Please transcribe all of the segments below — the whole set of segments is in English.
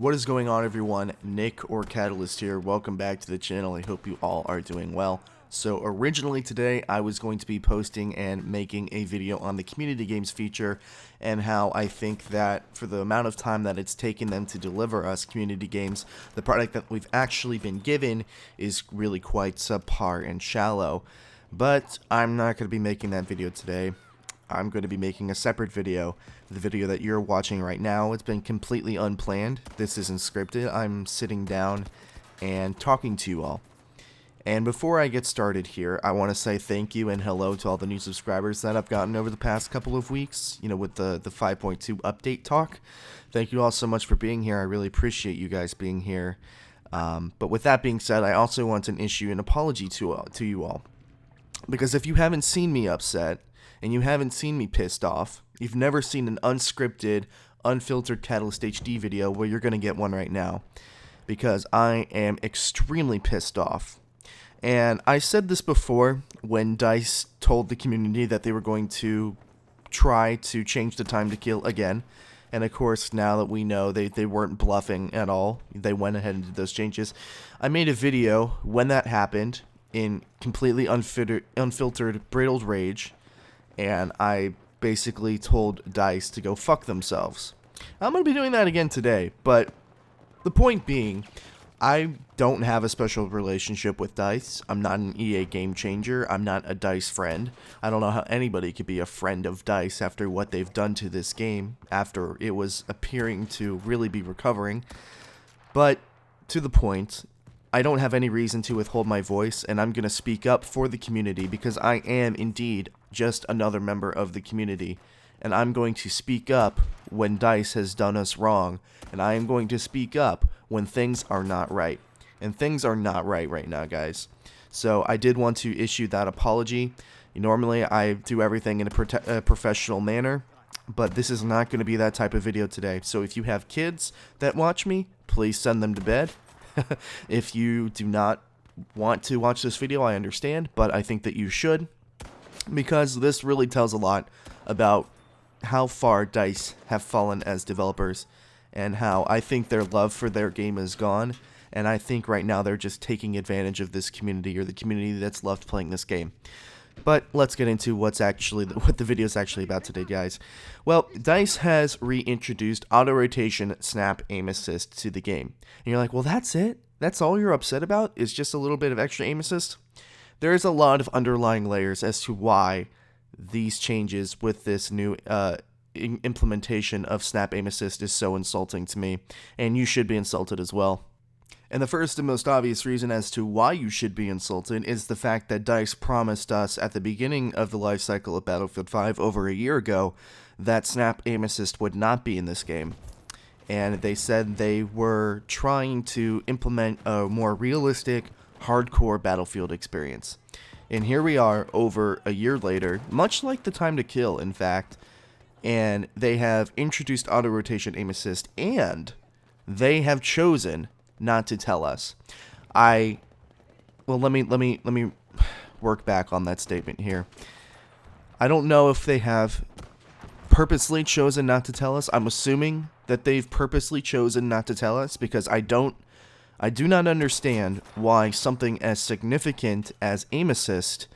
What is going on, everyone? Nick or Catalyst here. Welcome back to the channel. I hope you all are doing well. So originally today I was going to be posting and making a video on the community games feature and how I think that for the amount of time that it's taken them to deliver us community games, the product that we've actually been given is really quite subpar and shallow. But I'm not going to be making that video today. I'm going to be making a separate video. The video that you're watching right now, it's been completely unplanned. This isn't scripted. I'm sitting down and talking to you all. And before I get started here, I want to say thank you and hello to all the new subscribers that I've gotten over the past couple of weeks, with the 5.2 update talk. Thank you all so much for being here. I really appreciate you guys being here. But with that being said, I also want to issue an apology to you all. Because if you haven't seen me upset, and you haven't seen me pissed off, you've never seen an unscripted, unfiltered Catalyst HD video, well, you're going to get one right now. Because I am extremely pissed off. And I said this before when DICE told the community that they were going to try to change the time to kill again. And of course, now that we know they weren't bluffing at all, they went ahead and did those changes. I made a video when that happened in completely unfiltered, brittled rage. And I basically told DICE to go fuck themselves. I'm going to be doing that again today, but the point being, I don't have a special relationship with DICE. I'm not an EA game changer. I'm not a DICE friend. I don't know how anybody could be a friend of DICE after what they've done to this game, after it was appearing to really be recovering. But to the point, I don't have any reason to withhold my voice, and I'm going to speak up for the community because I am indeed just another member of the community, and I'm going to speak up when DICE has done us wrong, and I am going to speak up when things are not right. And things are not right now, guys. So I did want to issue that apology. Normally I do everything in a professional manner, but this is not going to be that type of video today. So if you have kids that watch me, please send them to bed. If you do not want to watch this video, I understand, but I think that you should, because this really tells a lot about how far DICE have fallen as developers and how I think their love for their game is gone, and I think right now they're just taking advantage of this community, or the community that's loved playing this game. But let's get into what the video is actually about today, guys. Well, DICE has reintroduced auto-rotation snap aim assist to the game. And you're like, well, that's it? That's all you're upset about? Is just a little bit of extra aim assist? There's a lot of underlying layers as to why these changes with this new implementation of snap aim assist is so insulting to me. And you should be insulted as well. And the first and most obvious reason as to why you should be insulted is the fact that DICE promised us at the beginning of the life cycle of Battlefield 5 over a year ago that snap aim assist would not be in this game. And they said they were trying to implement a more realistic, hardcore Battlefield experience. And here we are over a year later, much like the time to kill, in fact, and they have introduced auto-rotation aim assist, and they have chosen not to tell us. Well, let me work back on that statement here. I don't know if they have purposely chosen not to tell us. I'm assuming that they've purposely chosen not to tell us, because I do not understand why something as significant as aim assist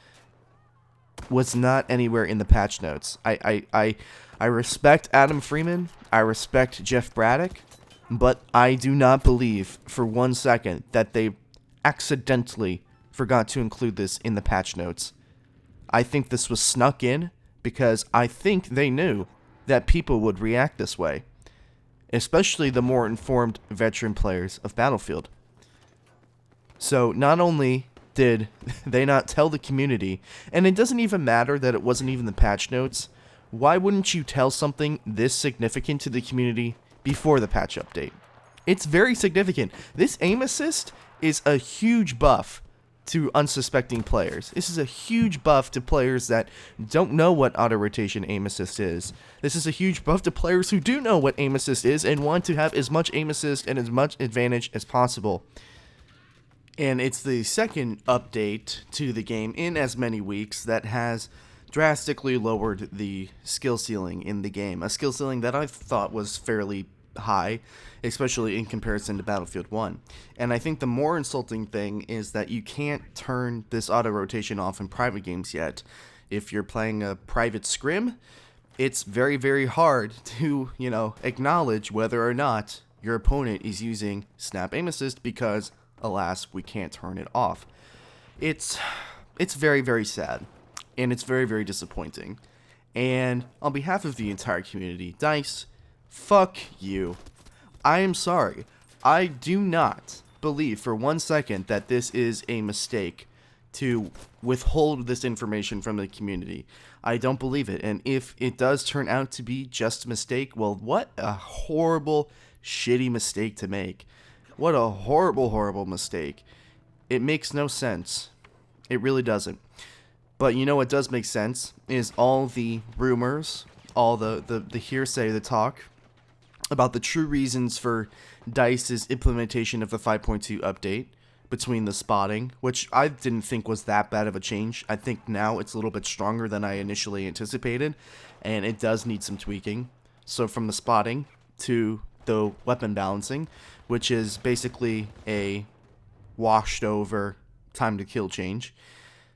was not anywhere in the patch notes. I respect Adam Freeman. I respect Jeff Braddock. But I do not believe for 1 second that they accidentally forgot to include this in the patch notes. I think this was snuck in because I think they knew that people would react this way, especially the more informed veteran players of Battlefield. So not only did they not tell the community, and it doesn't even matter that it wasn't even the patch notes, why wouldn't you tell something this significant to the community before the patch update? It's very significant. This aim assist is a huge buff to unsuspecting players. This is a huge buff to players that don't know what auto-rotation aim assist is. This is a huge buff to players who do know what aim assist is and want to have as much aim assist and as much advantage as possible. And it's the second update to the game in as many weeks that has drastically lowered the skill ceiling in the game. A skill ceiling that I thought was fairly high, especially in comparison to Battlefield 1. And I think the more insulting thing is that you can't turn this auto rotation off in private games yet. If you're playing a private scrim, it's very, very hard to, acknowledge whether or not your opponent is using snap aim assist because, alas, we can't turn it off. It's very, very sad, and it's very, very disappointing. And on behalf of the entire community, DICE, fuck you. I am sorry. I do not believe for 1 second that this is a mistake to withhold this information from the community. I don't believe it. And if it does turn out to be just a mistake, well, what a horrible, shitty mistake to make. What a horrible, horrible mistake. It makes no sense. It really doesn't. But you know what does make sense is all the rumors, all the hearsay, the talk about the true reasons for DICE's implementation of the 5.2 update between the spotting, which I didn't think was that bad of a change. I think now it's a little bit stronger than I initially anticipated, and it does need some tweaking. So from the spotting to the weapon balancing, which is basically a washed over time to kill change.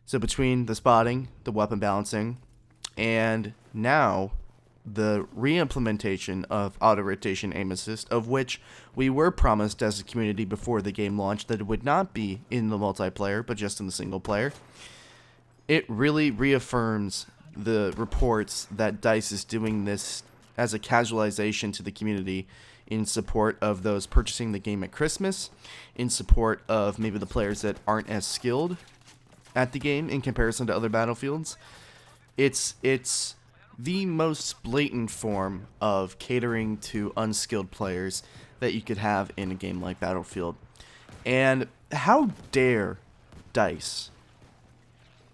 So between the spotting, the weapon balancing, and now the re-implementation of auto-rotation aim assist, of which we were promised as a community before the game launched that it would not be in the multiplayer, but just in the single player, it really reaffirms the reports that DICE is doing this as a casualization to the community in support of those purchasing the game at Christmas, in support of maybe the players that aren't as skilled at the game in comparison to other Battlefields. It's the most blatant form of catering to unskilled players that you could have in a game like Battlefield. And how dare DICE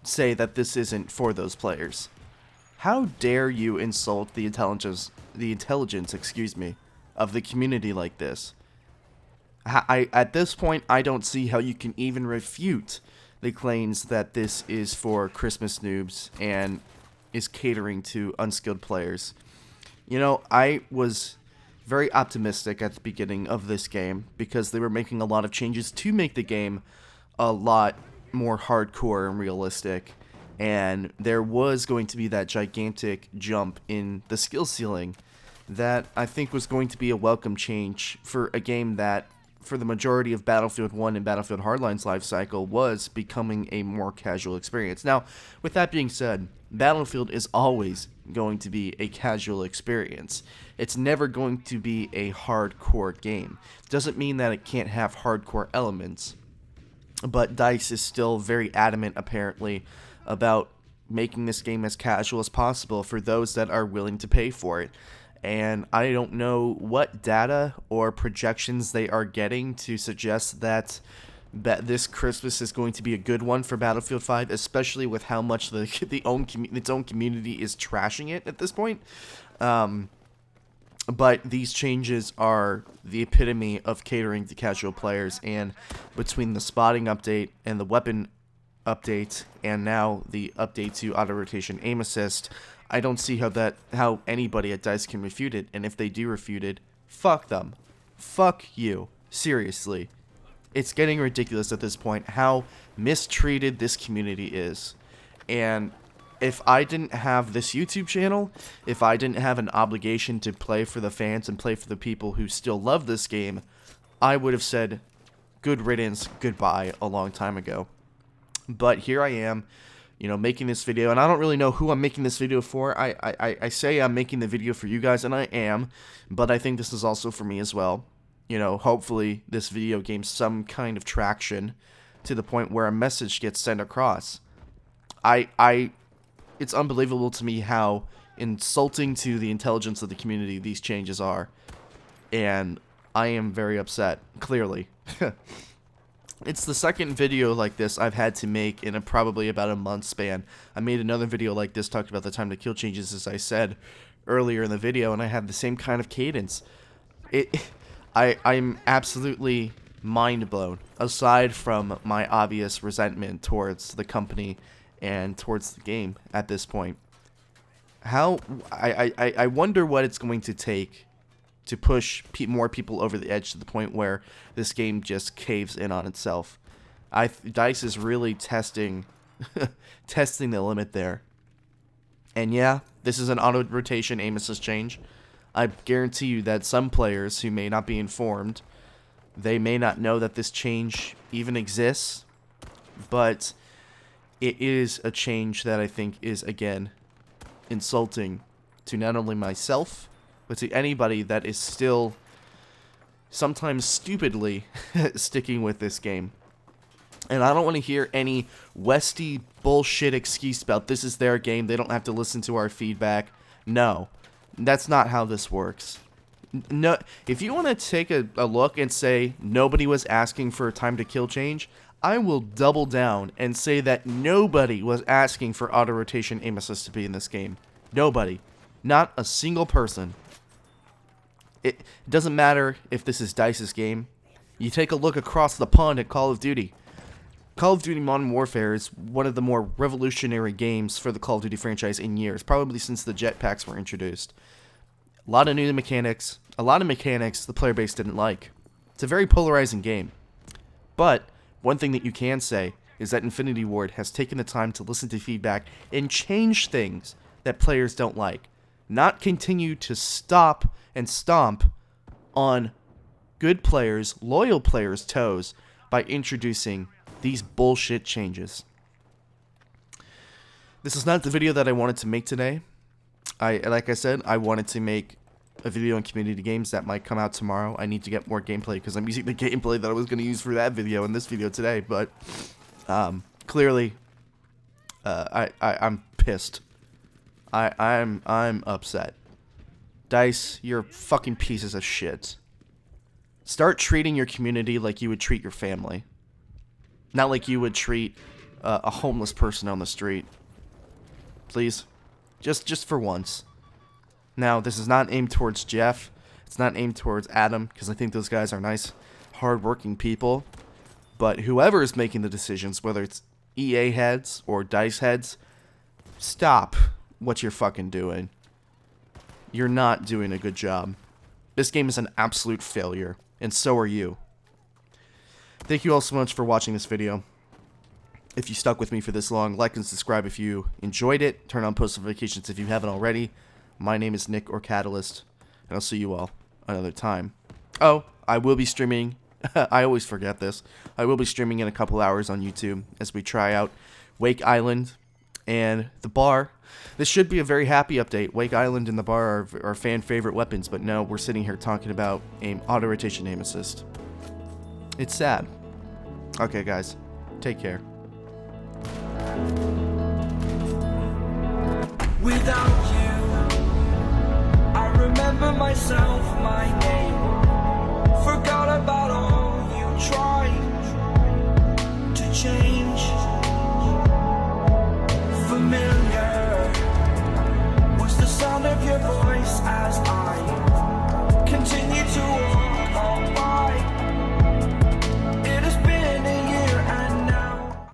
say that this isn't for those players? How dare you insult the intelligence, of the community like this? At this point, I don't see how you can even refute the claims that this is for Christmas noobs and is catering to unskilled players. I was very optimistic at the beginning of this game because they were making a lot of changes to make the game a lot more hardcore and realistic, and there was going to be that gigantic jump in the skill ceiling that I think was going to be a welcome change for a game that, for the majority of Battlefield 1 and Battlefield Hardline's life cycle, was becoming a more casual experience. Now, with that being said, Battlefield is always going to be a casual experience. It's never going to be a hardcore game. Doesn't mean that it can't have hardcore elements, but DICE is still very adamant, apparently, about making this game as casual as possible for those that are willing to pay for it. And I don't know what data or projections they are getting to suggest that this Christmas is going to be a good one for Battlefield 5, especially with how much its own community is trashing it at this point. But these changes are the epitome of catering to casual players, and between the spotting update and the weapon update, and now the update to auto-rotation aim assist, I don't see how anybody at DICE can refute it, and if they do refute it, fuck them. Fuck you. Seriously. It's getting ridiculous at this point how mistreated this community is. And if I didn't have this YouTube channel, if I didn't have an obligation to play for the fans and play for the people who still love this game, I would have said good riddance, goodbye a long time ago. But here I am, making this video, and I don't really know who I'm making this video for. I say I'm making the video for you guys, and I am, but I think this is also for me as well. Hopefully this video gains some kind of traction to the point where a message gets sent across. It's unbelievable to me how insulting to the intelligence of the community these changes are, and I am very upset, clearly. It's the second video like this I've had to make in probably about a month span. I made another video like this, talked about the time to kill changes, as I said earlier in the video, and I had the same kind of cadence. I'm absolutely mind blown, aside from my obvious resentment towards the company and towards the game at this point. I wonder what it's going to take to push more people over the edge to the point where this game just caves in on itself. DICE is really testing testing the limit there. And yeah, this is an auto-rotation aim assist change. I guarantee you that some players who may not be informed, they may not know that this change even exists, but it is a change that I think is, again, insulting to not only myself, but to anybody that is still sometimes stupidly sticking with this game. And I don't want to hear any Westy bullshit excuse about this is their game, they don't have to listen to our feedback. No, that's not how this works. No, if you want to take a look and say nobody was asking for a time to kill change, I will double down and say that nobody was asking for auto-rotation aim assist to be in this game. Nobody. Not a single person. It doesn't matter if this is DICE's game. You take a look across the pond at Call of Duty. Call of Duty Modern Warfare is one of the more revolutionary games for the Call of Duty franchise in years, probably since the jetpacks were introduced. A lot of new mechanics, the player base didn't like. It's a very polarizing game. But one thing that you can say is that Infinity Ward has taken the time to listen to feedback and change things that players don't like. Not continue to stop and stomp on good players, loyal players' toes by introducing these bullshit changes. This is not the video that I wanted to make today. Like I said, I wanted to make a video on community games that might come out tomorrow. I need to get more gameplay because I'm using the gameplay that I was going to use for that video in this video today. But clearly, I'm pissed. I'm upset. DICE, you're fucking pieces of shit. Start treating your community like you would treat your family. Not like you would treat a homeless person on the street. Please. Just for once. Now, this is not aimed towards Jeff. It's not aimed towards Adam, because I think those guys are nice, hard-working people. But whoever is making the decisions, whether it's EA heads or DICE heads, stop what you're fucking doing. You're not doing a good job. This game is an absolute failure, and so are you. Thank you all so much for watching this video. If you stuck with me for this long, like and subscribe if you enjoyed it. Turn on post notifications if you haven't already. My name is Nick or Catalyst, and I'll see you all another time. Oh, I will be streaming. I always forget this. I will be streaming in a couple hours on YouTube as we try out Wake Island and the bar. This should be a very happy update. Wake Island and the bar are fan favorite weapons, but no, we're sitting here talking about auto-rotation aim assist. It's sad. Okay, guys. Take care. Without you, I remember myself, my name.